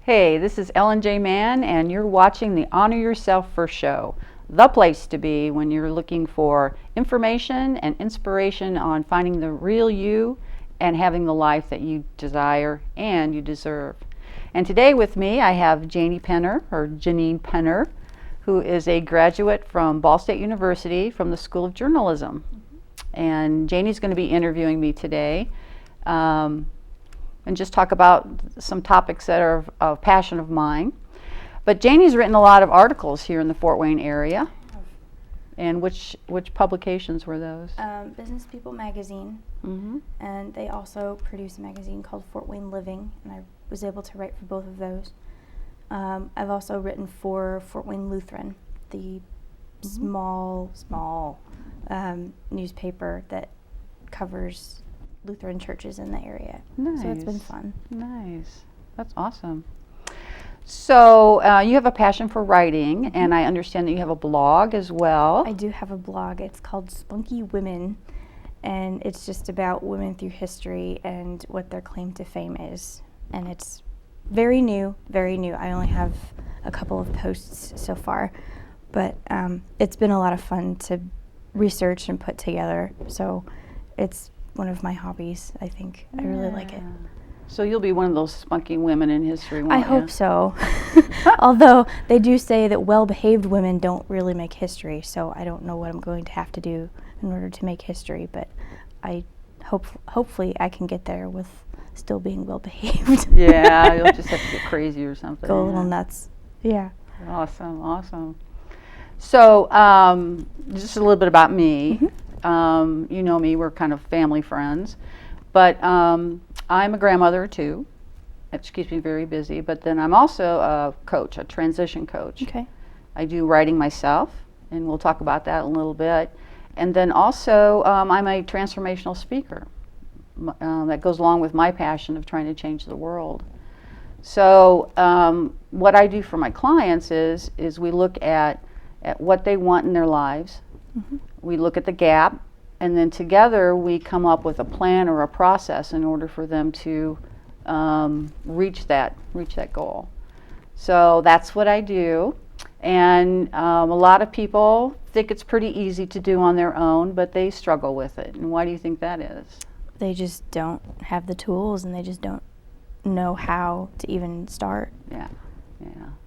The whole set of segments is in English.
Hey, this is Ellen J. Mann, and you're watching the Honor Yourself First show, the place to be when you're looking for information and inspiration on finding the real you and having the life that you desire and you deserve. And today with me, I have Janine Penner, who is a graduate from Ball State University from the School of Journalism. And Janie's going to be interviewing me today. And just talk about some topics that are of passion of mine. But Janie's written a lot of articles here in the Fort Wayne area. And which publications were those? Business People magazine, and they also produce a magazine called Fort Wayne Living, and I was able to write for both of those. I've also written for Fort Wayne Lutheran, the small newspaper that covers Lutheran churches in the area. Nice. So it's been fun. Nice. That's awesome. So you have a passion for writing, and I understand that you have a blog as well. I do have a blog. It's called Spunky Women, and it's just about women through history and what their claim to fame is. And it's very new, very new. I only have a couple of posts so far, but it's been a lot of fun to research and put together. So it's one of my hobbies, I think. I really like it. So you'll be one of those spunky women in history, won't I you? hope so. Although they do say that well-behaved women don't really make history, so I don't know what I'm going to have to do in order to make history, but I hopefully I can get there with still being well-behaved. Yeah, you'll just have to get crazy or something. Go a little nuts. Yeah. Awesome. So just a little bit about me. You know me, we're kind of family friends, but I'm a grandmother too, which keeps me very busy, but then I'm also a coach, a transition coach. Okay. I do writing myself, and we'll talk about that in a little bit. And then also I'm a transformational speaker. That goes along with my passion of trying to change the world. So what I do for my clients is we look at what they want in their lives. We look at the gap, and then together we come up with a plan or a process in order for them to reach that goal. So that's what I do, and a lot of people think it's pretty easy to do on their own, but they struggle with it. And why do you think that is? They just don't have the tools, and they just don't know how to even start. Yeah.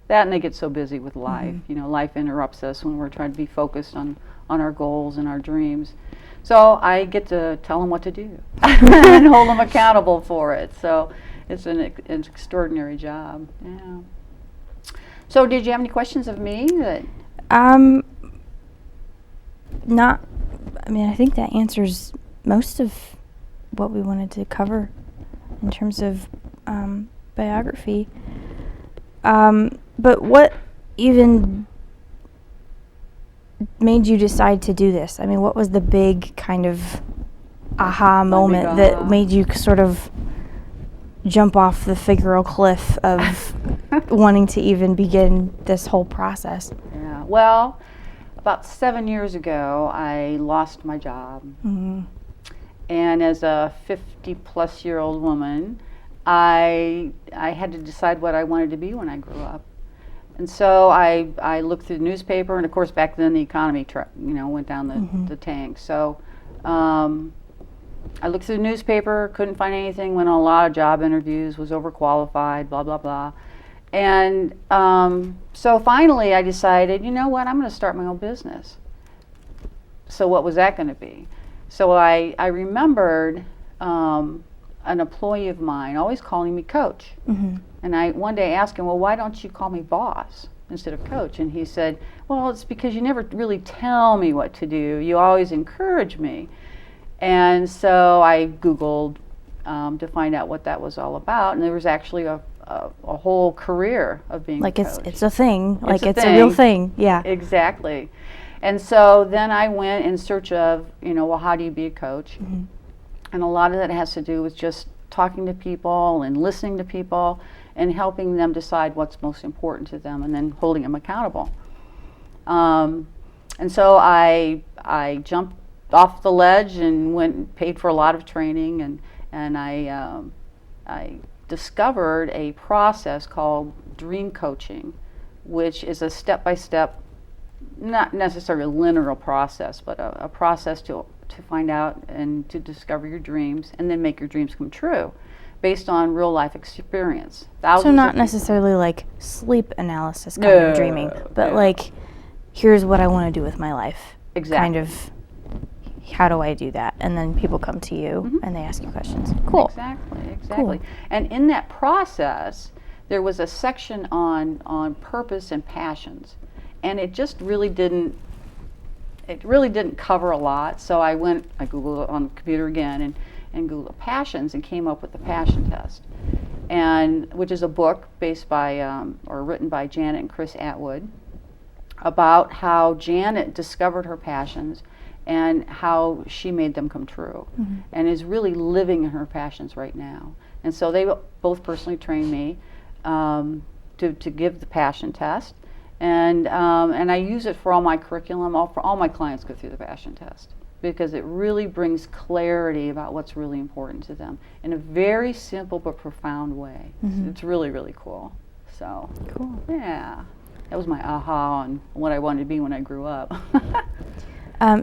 That, and they get so busy with life. You know, life interrupts us when we're trying to be focused on our goals and our dreams. So I get to tell them what to do and hold them accountable for it. So it's an extraordinary job. Yeah. So did you have any questions of me? I think that answers most of what we wanted to cover in terms of biography. But what even made you decide to do this? I mean, what was the big kind of aha moment that made you sort of jump off the figural cliff of wanting to even begin this whole process? Yeah. Well, about 7 years ago, I lost my job. And as a 50-plus-year-old woman, I had to decide what I wanted to be when I grew up. And so I looked through the newspaper, and of course back then the economy went down the tank. So I looked through the newspaper, couldn't find anything, went on a lot of job interviews, was overqualified, blah, blah, blah. And so finally I decided, you know what, I'm going to start my own business. So what was that going to be? So I remembered an employee of mine always calling me coach. And I one day asked him, well, why don't you call me boss instead of coach? And he said, well, it's because you never really tell me what to do. You always encourage me. And so I Googled to find out what that was all about. And there was actually a whole career of being a coach. It's a thing. It's a real thing. Yeah. Exactly. And so then I went in search of, well, how do you be a coach? And a lot of that has to do with just talking to people and listening to people and helping them decide what's most important to them and then holding them accountable. And so I jumped off the ledge and paid for a lot of training, and I discovered a process called dream coaching, which is a step-by-step, not necessarily a linear process, but a process to find out and to discover your dreams and then make your dreams come true based on real life experience. So not necessarily like sleep analysis kind of dreaming, but no. like, here's what I want to do with my life. Exactly. Kind of, how do I do that? And then people come to you and they ask you questions. Cool. Exactly. Cool. And in that process, there was a section on purpose and passions, and it just really didn't cover a lot. So I Googled it on the computer again and Googled passions and came up with the passion test, and which is a book based by or written by Janet and Chris Atwood about how Janet discovered her passions and how she made them come true, and is really living in her passions right now. And so they both personally trained me to give the passion test, and I use it for all my curriculum. All my clients go through the passion test because it really brings clarity about what's really important to them in a very simple but profound way. It's really, really cool. So Cool. yeah, that was my aha on what I wanted to be when I grew up.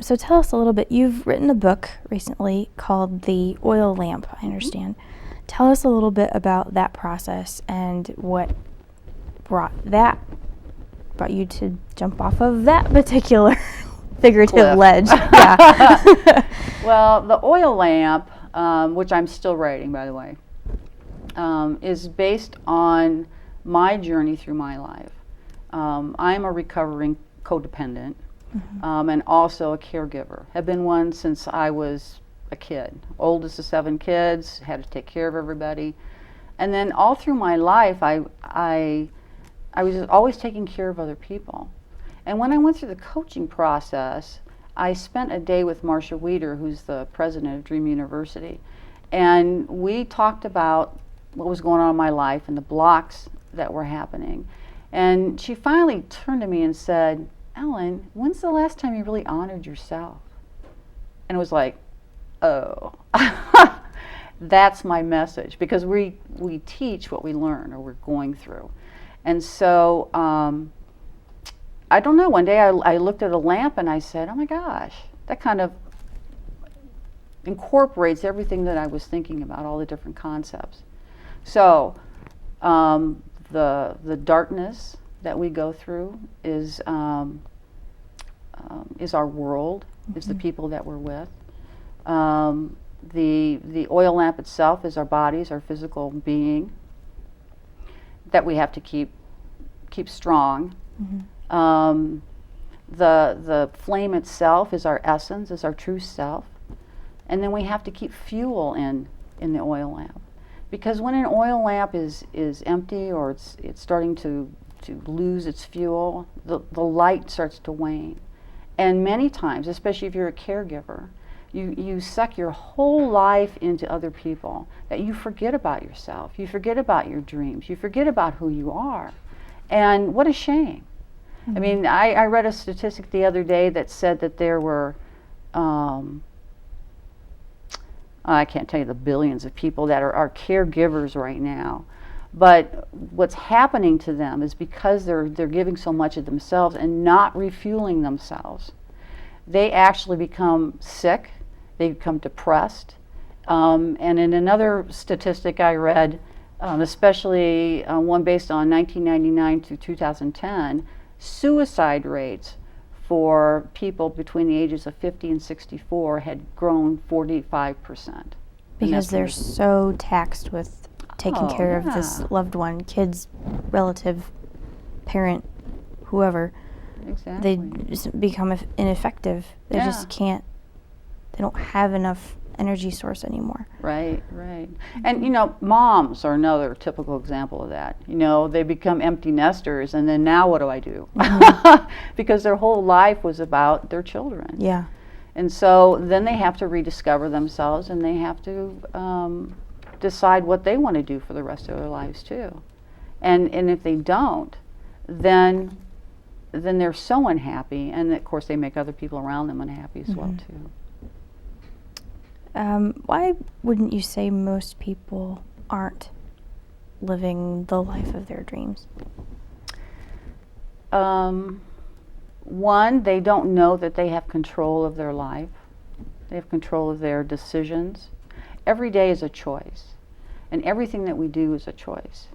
So tell us a little bit. You've written a book recently called The Oil Lamp, I understand. Tell us a little bit about that process and what brought you to jump off of that particular figurative Cliff. ledge. Yeah. Well, the oil lamp, which I'm still writing, by the way, is based on my journey through my life. I'm a recovering codependent, and also a caregiver. Have been one since I was a kid. Oldest of 7 kids, had to take care of everybody. And then all through my life, I was always taking care of other people. And when I went through the coaching process, I spent a day with Marcia Weeder, who's the president of Dream University. And we talked about what was going on in my life and the blocks that were happening. And she finally turned to me and said, "Ellen, when's the last time you really honored yourself?" And it was like, oh, that's my message, because we teach what we learn or we're going through. And so I don't know, one day I looked at a lamp and I said, oh my gosh, that kind of incorporates everything that I was thinking about, all the different concepts. So the darkness that we go through is our world, is the people that we're with. The oil lamp itself is our bodies, our physical being that we have to keep strong. The flame itself is our essence, is our true self. And then we have to keep fuel in the oil lamp. Because when an oil lamp is empty or it's starting to lose its fuel, the light starts to wane. And many times, especially if you're a caregiver, you suck your whole life into other people, that you forget about yourself, you forget about your dreams, you forget about who you are. And what a shame. I mean, I read a statistic the other day that said that there were, I can't tell you the billions of people that are caregivers right now. But what's happening to them is because they're giving so much of themselves and not refueling themselves, they actually become sick, they become depressed. And in another statistic I read, especially one based on 1999 to 2010, suicide rates for people between the ages of 50 and 64 had grown 45%. Because they're so taxed with taking care of this loved one, kids, relative, parent, whoever. Exactly. They just become ineffective. They just can't, they don't have enough energy source anymore. Right. And, you know, moms are another typical example of that. You know, they become empty nesters, and then now what do I do? Because their whole life was about their children. Yeah. And so then they have to rediscover themselves, and they have to decide what they want to do for the rest of their lives too. And if they don't, then they're so unhappy, and of course they make other people around them unhappy as well too. Why wouldn't you say most people aren't living the life of their dreams? One, they don't know that they have control of their life. They have control of their decisions. Every day is a choice, and everything that we do is a choice.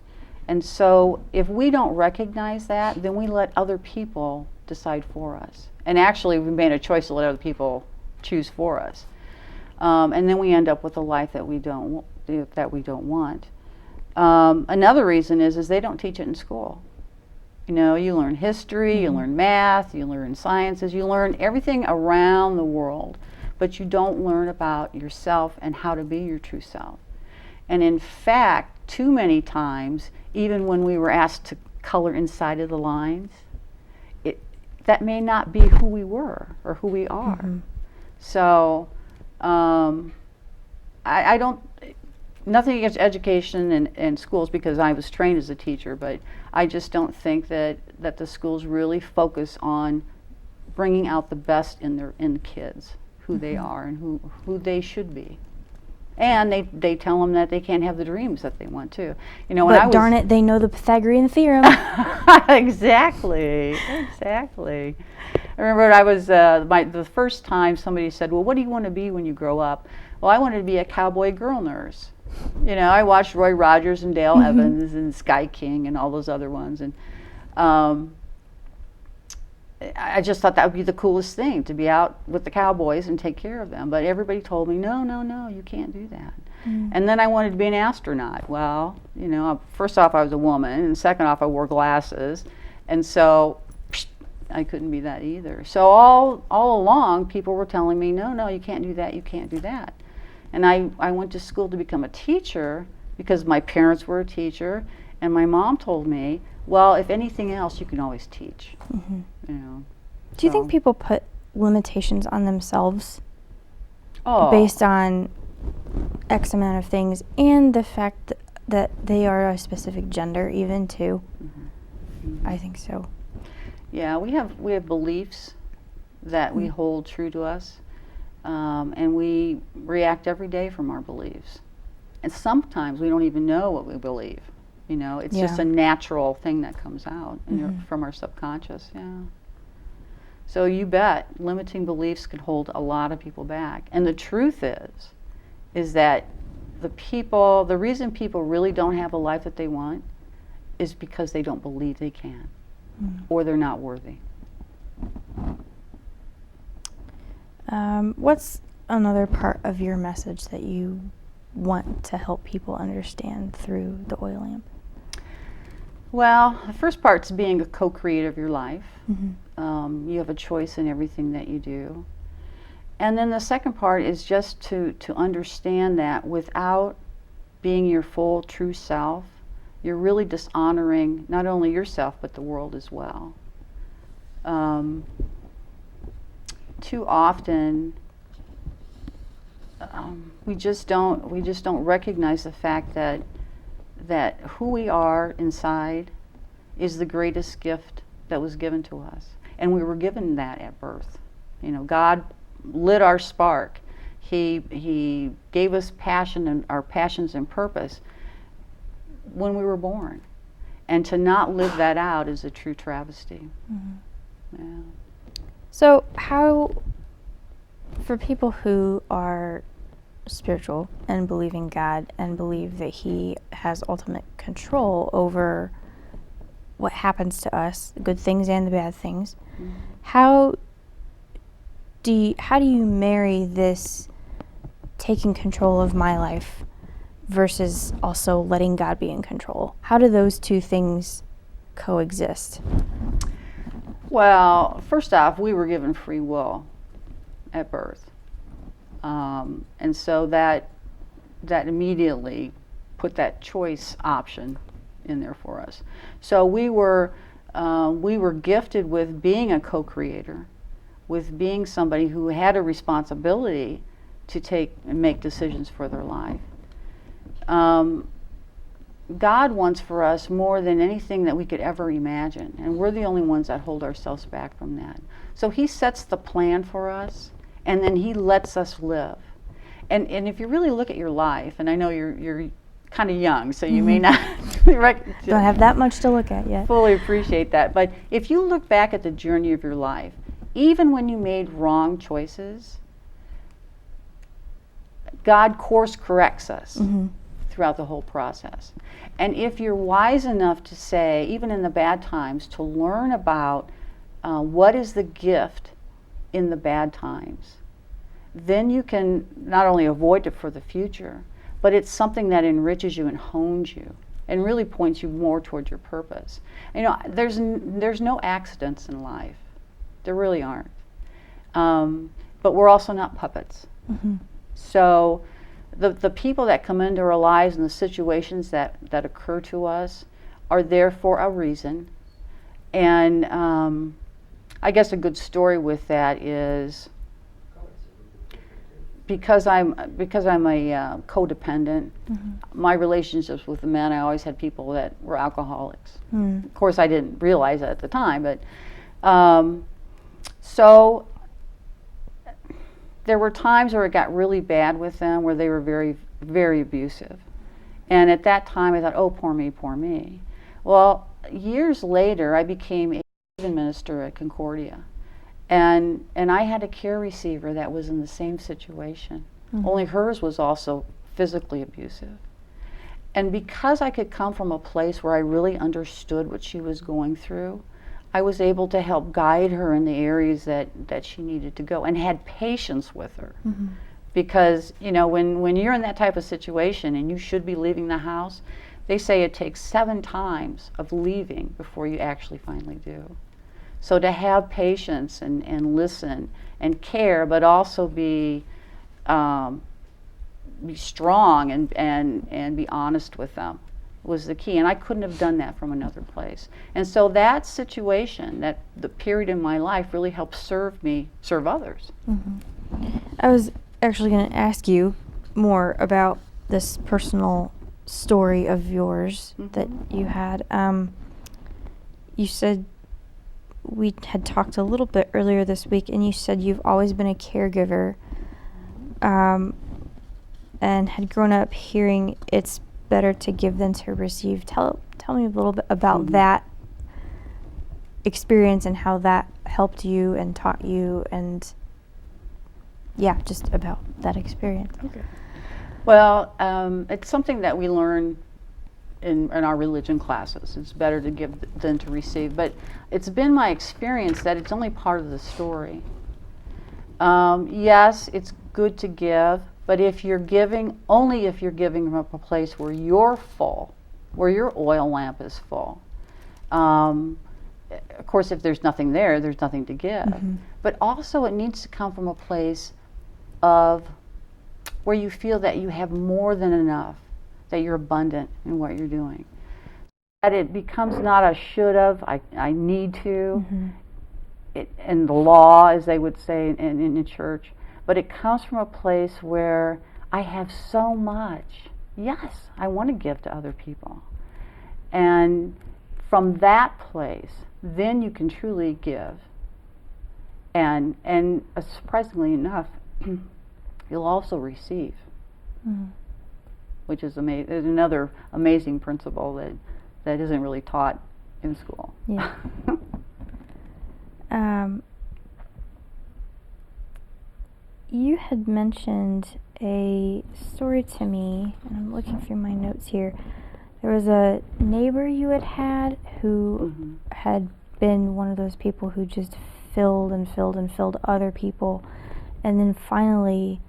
And so if we don't recognize that, then we let other people decide for us. And actually, we made a choice to let other people choose for us. And then we end up with a life that we don't want. Another reason is they don't teach it in school. You know, you learn history, you learn math, you learn sciences, you learn everything around the world, but you don't learn about yourself and how to be your true self. And in fact, too many times, even when we were asked to color inside of the lines, that may not be who we were or who we are. So I don't, nothing against education and schools, because I was trained as a teacher, but I just don't think that the schools really focus on bringing out the best in kids, who they are and who they should be. And they tell them that they can't have the dreams that they want to. You know, when But darn it, they know the Pythagorean theorem. Exactly. I remember I was the first time somebody said, "Well, what do you want to be when you grow up?" Well, I wanted to be a cowboy girl nurse. You know, I watched Roy Rogers and Dale Evans and Sky King and all those other ones, and I just thought that would be the coolest thing, to be out with the cowboys and take care of them. But everybody told me, no, you can't do that. And then I wanted to be an astronaut. Well, you know, first off, I was a woman, and second off, I wore glasses, and so I couldn't be that either. So all along, people were telling me, no, you can't do that, you can't do that. And I went to school to become a teacher because my parents were a teacher, and my mom told me, well, if anything else, you can always teach. You know. Do you think people put limitations on themselves Oh, based on X amount of things, and the fact that they are a specific gender even too? I think so. yeah, we have beliefs that we hold true to us, and we react every day from our beliefs. And sometimes we don't even know what we believe. You know, it's just a natural thing that comes out from our subconscious. Yeah. So you bet, limiting beliefs can hold a lot of people back. And the truth is that the reason people really don't have a life that they want is because they don't believe they can, or they're not worthy. What's another part of your message that you want to help people understand through the oil lamp? Well, the first part's being a co-creator of your life. You have a choice in everything that you do. And then the second part is just to understand that without being your full true self, you're really dishonoring not only yourself but the world as well. Too often we just don't recognize the fact that who we are inside is the greatest gift that was given to us. And we were given that at birth. You know, God lit our spark. He gave us passion and our passions and purpose when we were born. And to not live that out is a true travesty. Yeah. So how, for people who are spiritual and believe in God and believe that He has ultimate control over what happens to us, the good things and the bad things, how do you marry this taking control of my life versus also letting God be in control? How do those two things coexist? Well, first off, we were given free will at birth. And so that immediately put that choice option in there for us. So we were gifted with being a co-creator, with being somebody who had a responsibility to take and make decisions for their life. God wants for us more than anything that we could ever imagine, and we're the only ones that hold ourselves back from that. So He sets the plan for us, and then He lets us live. And if you really look at your life, and I know you're kind of young, so you may not Don't have that much to look at yet. Fully appreciate that. But if you look back at the journey of your life, even when you made wrong choices, God course corrects us throughout the whole process. And if you're wise enough to say, even in the bad times, to learn about what is the gift in the bad times, then you can not only avoid it for the future, but it's something that enriches you and hones you and really points you more towards your purpose. You know, there's no accidents in life. There really aren't. But we're also not puppets. So the people that come into our lives and the situations that occur to us are there for a reason. And I guess a good story with that is because I'm a codependent, my relationships with the men, I always had people that were alcoholics. Of course, I didn't realize that at the time, but so there were times where it got really bad with them, where they were very, very abusive. And at that time, I thought, oh, poor me, poor me. Well, years later, I became a minister at Concordia. And I had a care receiver that was in the same situation. Only hers was also physically abusive. And because I could come from a place where I really understood what she was going through, I was able to help guide her in the areas that she needed to go, and had patience with her. Because, you know, when you're in that type of situation and you should be leaving the house, they say it takes 7 times of leaving before you actually finally do. So to have patience and listen and care, but also be strong and be honest with them was the key. And I couldn't have done that from another place. And so that situation, that the period in my life, really helped serve others. I was actually going to ask you more about this personal story of yours that you had. You said, we had talked a little bit earlier this week, and you said you've always been a caregiver, and had grown up hearing it's better to give than to receive. Tell me a little bit about that experience and how that helped you and taught you, and just about that experience. Okay. Well, it's something that we learn in our religion classes. It's better to give than to receive. But it's been my experience that it's only part of the story. Yes, it's good to give, but if you're giving, only if you're giving from a place where you're full, where your oil lamp is full. Of course, if there's nothing there, there's nothing to give. But also it needs to come from a place of where you feel that you have more than enough, that you're abundant in what you're doing. That it becomes not a should have, I need to, in the law, as they would say in the church, but it comes from a place where I have so much. Yes, I want to give to other people. And from that place, then you can truly give. And surprisingly enough, you'll also receive, which is another amazing principle that isn't really taught in school. Yeah. You had mentioned a story to me, and I'm looking through my notes here. There was a neighbor you had who had been one of those people who just filled and filled and filled other people, and then finally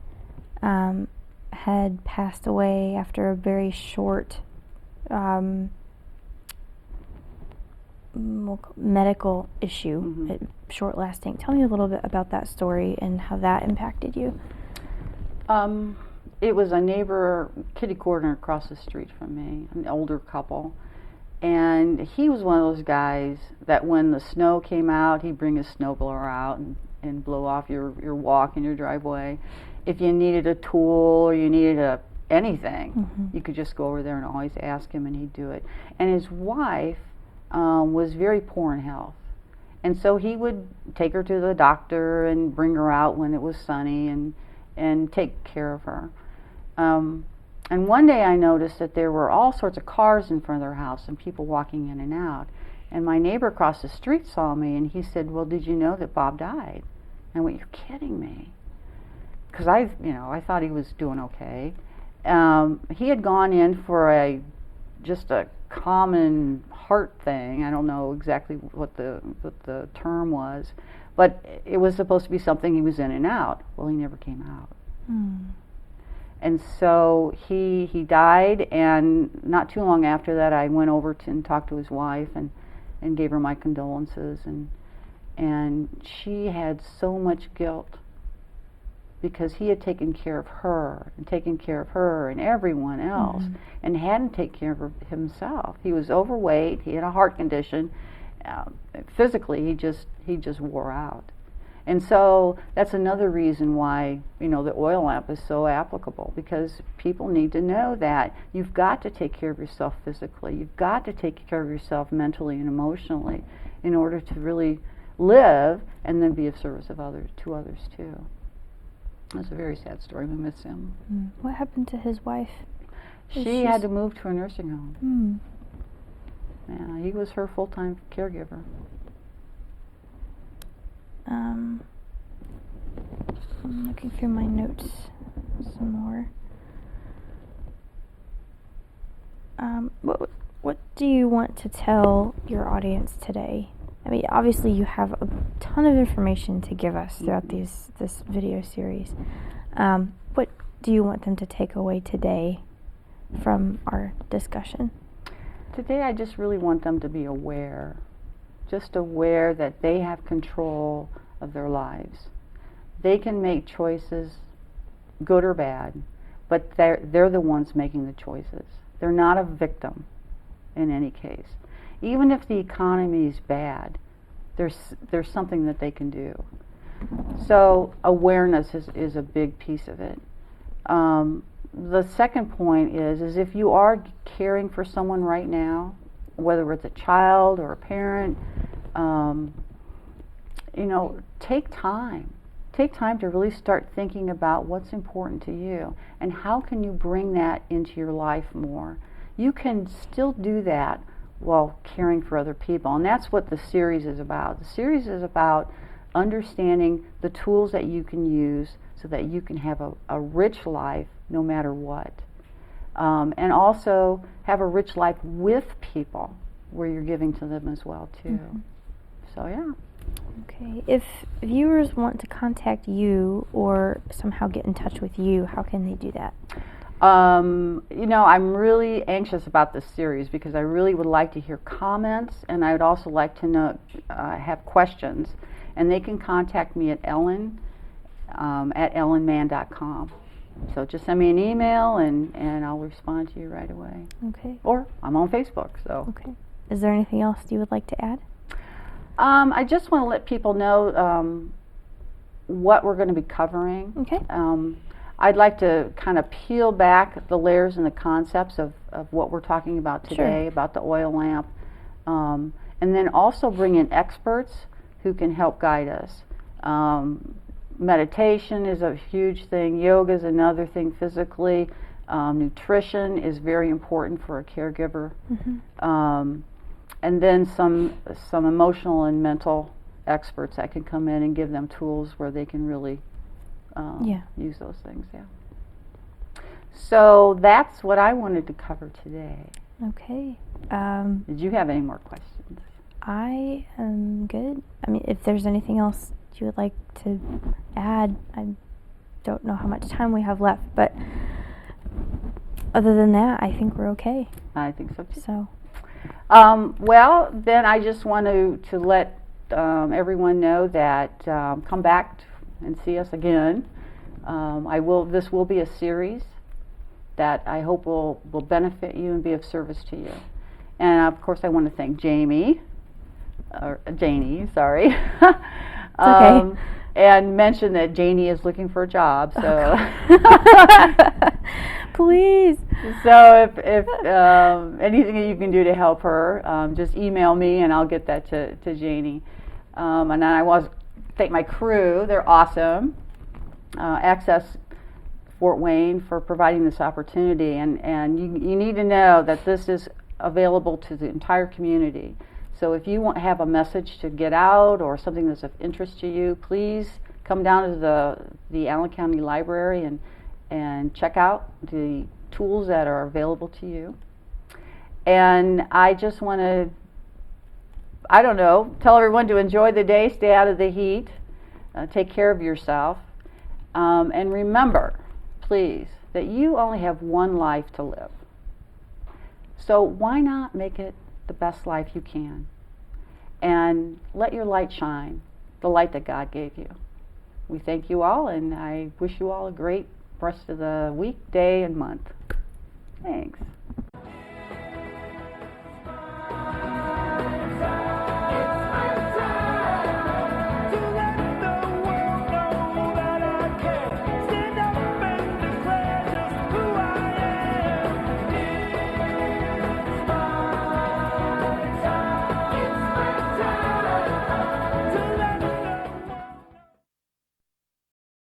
had passed away after a very short medical issue, short lasting. Tell me a little bit about that story and how that impacted you. It was a neighbor, kitty corner across the street from me, an older couple. And he was one of those guys that when the snow came out, he'd bring his snowblower out and blow off your walk in your driveway. If you needed a tool or you needed anything, you could just go over there and always ask him, and he'd do it. And his wife was very poor in health. And so he would take her to the doctor and bring her out when it was sunny and take care of her. And one day I noticed that there were all sorts of cars in front of their house and people walking in and out. And my neighbor across the street saw me and he said, "Well, did you know that Bob died?" And I went, "You're kidding me." Because I thought he was doing okay. He had gone in for just a common heart thing. I don't know exactly what the term was, but it was supposed to be something he was in and out. Well, he never came out. And so he died, and not too long after that I went over and talked to his wife and gave her my condolences, and she had so much guilt because he had taken care of her and everyone else, and hadn't taken care of himself. He was overweight, he had a heart condition, physically he just wore out. And so that's another reason why, the oil lamp is so applicable, because people need to know that you've got to take care of yourself physically. You've got to take care of yourself mentally and emotionally in order to really live and then be of service to others too. It's a very sad story. We miss him. What happened to his wife? She had to move to a nursing home. Yeah, he was her full-time caregiver. I'm looking through my notes some more. What do you want to tell your audience today? I mean, obviously you have a ton of information to give us throughout this video series. What do you want them to take away today from our discussion? Today I just really want them to be aware. Just aware that they have control of their lives. They can make choices, good or bad, but they're the ones making the choices. They're not a victim in any case. Even if the economy is bad, there's something that they can do. So awareness is a big piece of it. The second point is if you are caring for someone right now, whether it's a child or a parent, take time. Take time to really start thinking about what's important to you and how can you bring that into your life more. You can still do that while caring for other people, and that's what the series is about. The series is about understanding the tools that you can use so that you can have a rich life no matter what, and also have a rich life with people where you're giving to them as well too. So yeah. Okay, if viewers want to contact you or somehow get in touch with you, how can they do that? I'm really anxious about this series because I really would like to hear comments, and I would also like to know, have questions, and they can contact me at Ellen at ellenman.com. So just send me an email and I'll respond to you right away. Okay. Or I'm on Facebook. So. Okay. Is there anything else you would like to add? I just want to let people know what we're going to be covering. Okay. I'd like to kind of peel back the layers and the concepts of what we're talking about today, Sure. about the oil lamp, and then also bring in experts who can help guide us. Meditation is a huge thing. Yoga is another thing physically. Nutrition is very important for a caregiver. And then some emotional and mental experts that can come in and give them tools where they can really use those things. Yeah. So that's what I wanted to cover today. Okay. Did you have any more questions? I am good. I mean, if there's anything else you would like to add, I don't know how much time we have left, but other than that, I think we're okay. I think so too. So. Well, then I just want to let everyone know that come back and see us again. This will be a series that I hope will benefit you and be of service to you. And of course, I want to thank Janie, sorry. It's okay. And mention that Janie is looking for a job. So, please. So if anything that you can do to help her, just email me and I'll get that to Janie. And then I want to thank my crew. They're awesome. Access Fort Wayne for providing this opportunity, and you need to know that this is available to the entire community. So if you have a message to get out or something that's of interest to you, please come down to the Allen County Library and check out the tools that are available to you. And I just want to, I don't know, tell everyone to enjoy the day, stay out of the heat, take care of yourself, and remember, please, that you only have one life to live. So why not make it the best life you can? And let your light shine, the light that God gave you. We thank you all, and I wish you all a great rest of the week, day, and month. Thanks.